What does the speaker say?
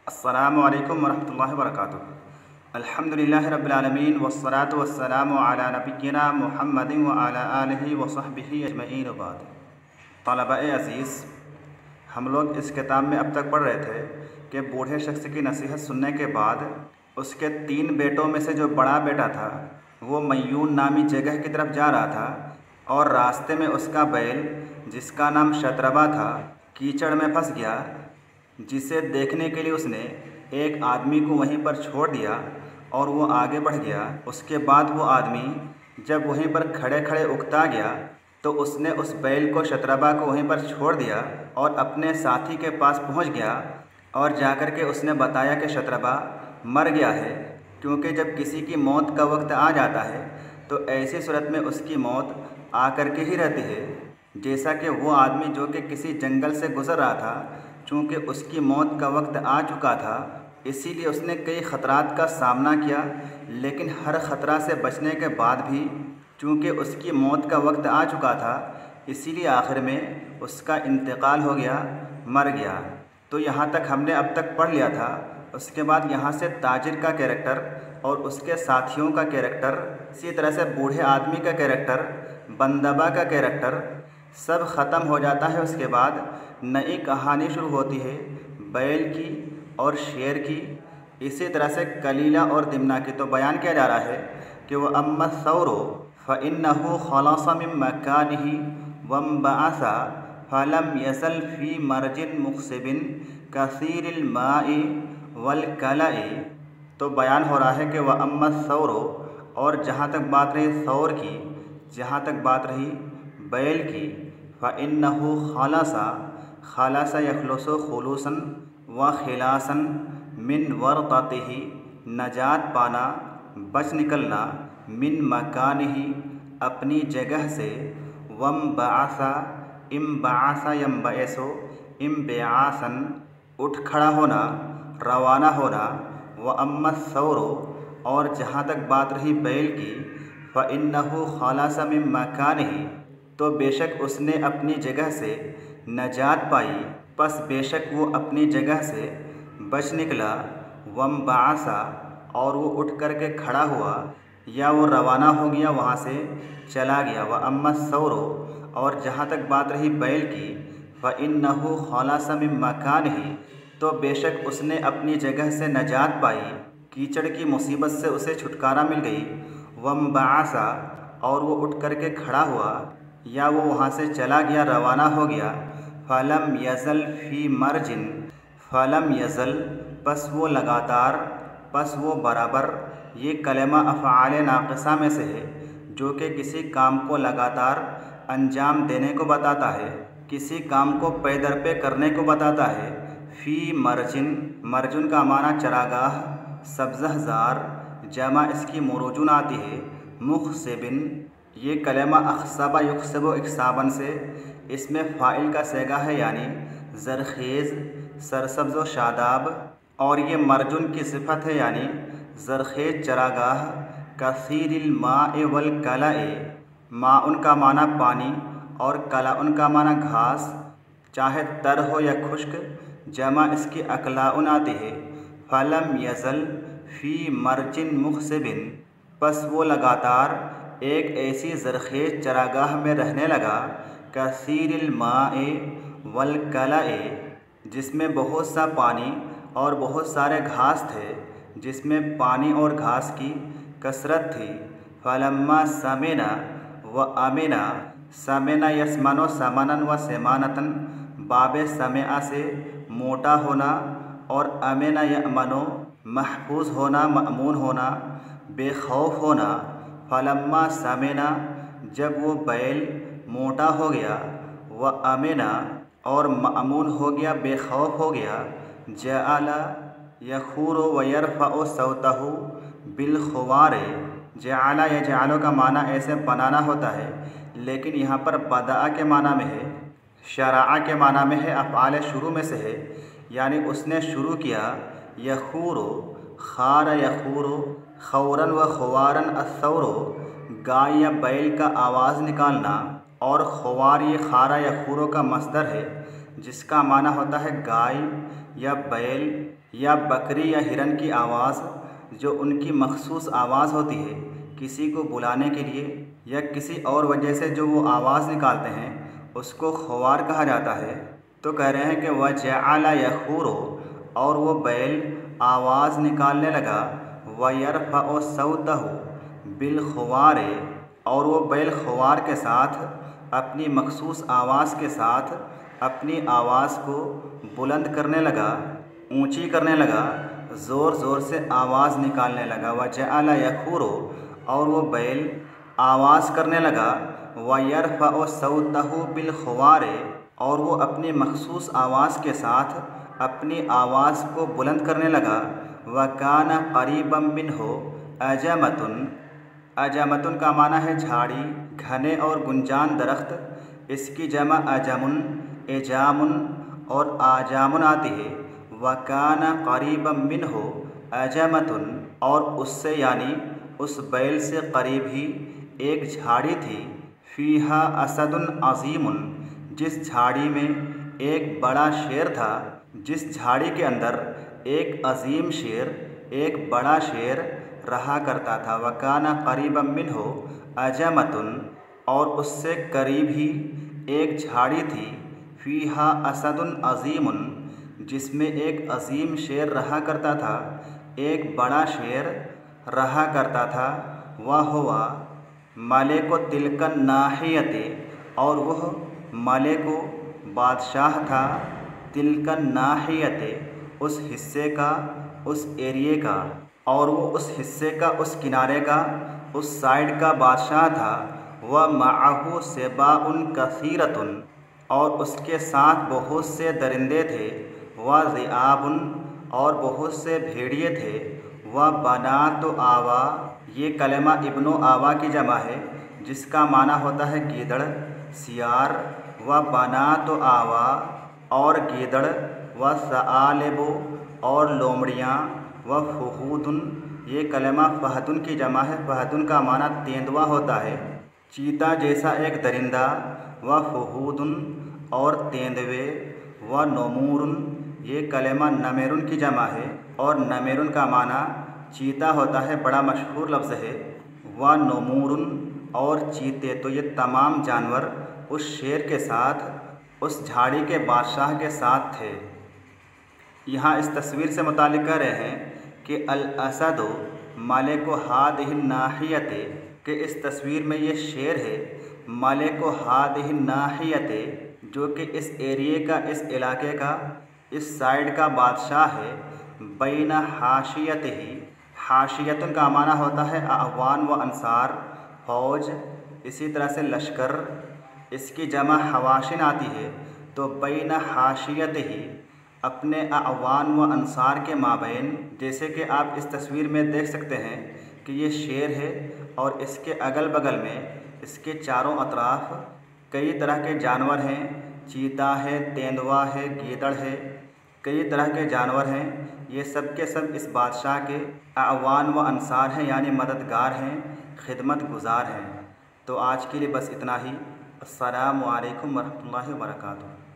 अस्सलामु अलैकुम वरहमतुल्लाहि वबरकातुहू। अल्हम्दुलिल्लाहि रब्बिल आलमीन वस्सलातु वस्सलामु अला नबिय्यिना मुहम्मदिन व अला आलिहि व सहबिहि अजमईन बाद। तलबा-ए अज़ीज़, हम लोग इस किताब में अब तक पढ़ रहे थे कि बूढ़े शख्स की नसीहत सुनने के बाद उसके 3 बेटों में से जो बड़ा बेटा था वो मयून नामी जगह की तरफ जा रहा था और रास्ते में उसका बैल जिसका नाम शतरबा था कीचड़ में फंस गया, जिसे देखने के लिए उसने एक आदमी को वहीं पर छोड़ दिया और वो आगे बढ़ गया। उसके बाद वो आदमी जब वहीं पर खड़े खड़े उकता गया तो उसने उस बैल को शतरबा को वहीं पर छोड़ दिया और अपने साथी के पास पहुंच गया और जाकर के उसने बताया कि शतरबा मर गया है, क्योंकि जब किसी की मौत का वक्त आ जाता है तो ऐसी सूरत में उसकी मौत आकर के ही रहती है। जैसा कि वो आदमी जो कि किसी जंगल से गुज़र रहा था, चूँकि उसकी मौत का वक्त आ चुका था, इसीलिए उसने कई ख़तरात का सामना किया, लेकिन हर ख़तरा से बचने के बाद भी चूँकि उसकी मौत का वक्त आ चुका था, इसीलिए आखिर में उसका इंतकाल हो गया, मर गया। तो यहाँ तक हमने अब तक पढ़ लिया था। उसके बाद यहाँ से ताजिर का कैरेक्टर और उसके साथियों का कैरेक्टर, इसी तरह से बूढ़े आदमी का कैरेक्टर, बंदबा का कैरेक्टर सब ख़त्म हो जाता है। उसके बाद नई कहानी शुरू होती है बैल की और शेर की, इसी तरह से कलीला और दिमना की। तो बयान किया जा रहा है कि वह अम्मा सौरो फ़इन्नहु खलसा मिन मकानिही वंबअसा फलम यसल फ़ी मरजिन मुख़सिबिन कसीरिल माई वल कलाई। तो बयान हो रहा है कि वह अम्मा सौरो, और जहाँ तक बात रही सौर की, जहाँ तक बात रही बैल की, फ़इन्नहु खलसा यखलुसु खुलूसन व खिलासन मिन वर्क़तिही, नजात पाना, बच निकलना, मिन मकानिही, अपनी जगह से, वम बआसा, इम बआसा यम्बअसु, इम बेआसन, उठ खड़ा होना, रवाना होना। व अम्मा सौरो, और जहाँ तक बात रही बैल की, फ़इन्नहु खलसा मिन मकानिही, तो बेशक उसने अपनी जगह से नजात पाई, बस बेशक वो अपनी जगह से बच निकला। वम बआसा, और वो उठ कर के खड़ा हुआ या वो रवाना हो गया, वहाँ से चला गया। व अम्मा सौरो, और जहाँ तक बात रही बैल की, फ़इन्नहु खलसा मिन मकानिही, तो बेशक उसने अपनी जगह से नजात पाई, कीचड़ की मुसीबत से उसे छुटकारा मिल गई। वम बआसा, और वो उठ कर के खड़ा हुआ या वो वहाँ से चला गया, रवाना हो गया। फलम यज़ल फ़ी मरजिन, फलम यज़ल, बस वो लगातार, बस वो बराबर, ये कलमा अफ़आल नाक़िसा में से है जो कि किसी काम को लगातार अंजाम देने को बताता है, किसी काम को पे दर पे करने को बताता है। फ़ी मरजिन, मरजुन का माना चरागाह, सब्ज़हज़ार, जमा इसकी मुरुजुन आती है। मुख़सिबिन, ये कलमा अख़सबा युख़सिबु इक़साबन से, इसमें फ़ाइल का सेगा है, यानी ज़रख़ेज़, सरसब्ज़ व शादाब, और ये मरजुन की सिफत है, यानी ज़रख़ेज़ चरागाह। कसीरिल माए वल कलाई, माउन का माना पानी और कलाउन का माना घास, चाहे तर हो या खुश्क, जमा इसकी अकलाउन आती है। फलम यज़ल फ़ी मरजिन मुख़सिबिन, बस वो लगातार एक ऐसी ज़रख़ेज़ चरागाह में रहने लगा। कसीरिल माए वल कलाई, जिसमें बहुत सा पानी और बहुत सारे घास थे, जिसमें पानी और घास की कसरत थी। फलम्मा समेना व अमेना, समेना यसमनो समनन व सेमानतन, बाबे समेआ से मोटा होना और अमेना यअमनो महफूज होना, मअमून होना, बेखौफ होना। फलम्मा समेना, जब वो बैल मोटा हो गया, व अमेना, और मअमून हो गया, बेखौफ हो गया। जअला यखूरो व यरफ़अु सौतहु बिलख़ुवारे, जअला यजअलु का माना ऐसे बनाना होता है, लेकिन यहाँ पर बदा के माना में है, शरआ के माना में है, अफ़आल शुरू में से है, यानी उसने शुरू किया। यखूरो, खार यखूरो, खौरन व खुवारन अस्सौरो, गाय या बैल का आवाज़ निकालना, और खुवार ये खारा या खूरो का मस्दर है, जिसका माना होता है गाय या बैल या बकरी या हिरन की आवाज़ जो उनकी मखसूस आवाज़ होती है किसी को बुलाने के लिए या किसी और वजह से जो वो आवाज़ निकालते हैं उसको ख़वार कहा जाता है। तो कह रहे हैं कि वजअला यखूरो, और वो बैल आवाज़ निकालने लगा, वयरफ़अु सौतहु बिलख़वारे, और वो बैल ख़वार के साथ अपनी मखसूस आवाज़ के साथ अपनी आवाज़ को बुलंद करने लगा, ऊंची करने लगा, ज़ोर ज़ोर से आवाज़ निकालने लगा। वजअला यखूरो, और वो बैल आवाज़ करने लगा, वयरफ़अु सौतहु बिलख़वारे, और वो अपनी मखसूस आवाज़ के साथ अपनी आवाज़ को बुलंद करने लगा। वकान क़रीबम मिन्हु अजमतुन, अजमतुन का माना है झाड़ी, घने और गुंजान दरख्त, इसकी जमा अजमुन, एजामुन और आजामुन आती है। वकान क़रीबम मिन्हु अजमतुन, और उससे यानी उस बैल से करीब ही एक झाड़ी थी, फ़ीहा असदुन अज़ीमुन, जिस झाड़ी में एक बड़ा शेर था, जिस झाड़ी के अंदर एक अजीम शेर, एक बड़ा शेर रहा करता था। वकाना क़रीबम मिन्हु अजमतुन, और उससे करीब ही एक झाड़ी थी, फ़ीहा असदुन अज़ीमुन, जिसमें एक अजीम शेर रहा करता था, एक बड़ा शेर रहा करता था। वह हुआ मलिको तिलकन नाहियते, और वह मलिको बादशाह था, तिलकन नाहियते उस हिस्से का, उस एरिए का, और वो उस हिस्से का, उस किनारे का, उस साइड का बादशाह था। वह मअहु सिबाउन कसीरतुन, और उसके साथ बहुत से दरिंदे थे। वह ज़िआबुन, और बहुत से भेड़िए थे। वह बनातु आवा, ये कलमा इब्नो आवा की जमा है जिसका माना होता है गीदड़, सियार। वह बनातु आवा, और गीदड़, व सआलिबु, और लोमड़ियाँ, व फहूदुन, ये कलमा फहदुन की जमा है। फहदुन का माना तेंदुआ होता है, चीता जैसा एक दरिंदा। व फहूदुन, और तेंदुए। व नमूरुन, ये कलमा नमेरुन की जमा है, और नमेरुन का माना चीता होता है, बड़ा मशहूर लफ्ज़ है। व नमूरुन, और चीते। तो ये तमाम जानवर उस शेर के साथ, उस झाड़ी के बादशाह के साथ थे। यहाँ इस तस्वीर से मुतालिक कह रहे हैं कि अल असदु मलिको हादिहि नाहियते, कि इस तस्वीर में ये शेर है मलिको हादिहि नाहियते, जो कि इस एरिए का, इस इलाके का, इस साइड का बादशाह है। बैन हाशियतिही, हाशियतुन का माना होता है अअवान व अंसार, फ़ौज, इसी तरह से लश्कर, इसकी जमा हवाशिन आती है। तो बैन हाशियतिही, अपने अअवान व अंसार के माबैन, जैसे कि आप इस तस्वीर में देख सकते हैं कि ये शेर है और इसके अगल बगल में, इसके चारों अतराफ कई तरह के जानवर हैं। चीता है, तेंदुआ है, गीदड़ है, कई तरह के जानवर हैं। ये सब के सब इस बादशाह के अअवान व अंसार हैं, यानी मददगार हैं, खिदमत गुज़ार हैं। तो आज के लिए बस इतना ही। अस्सलामु अलैकुम वरहमतुल्लाहि वबरकातुहू।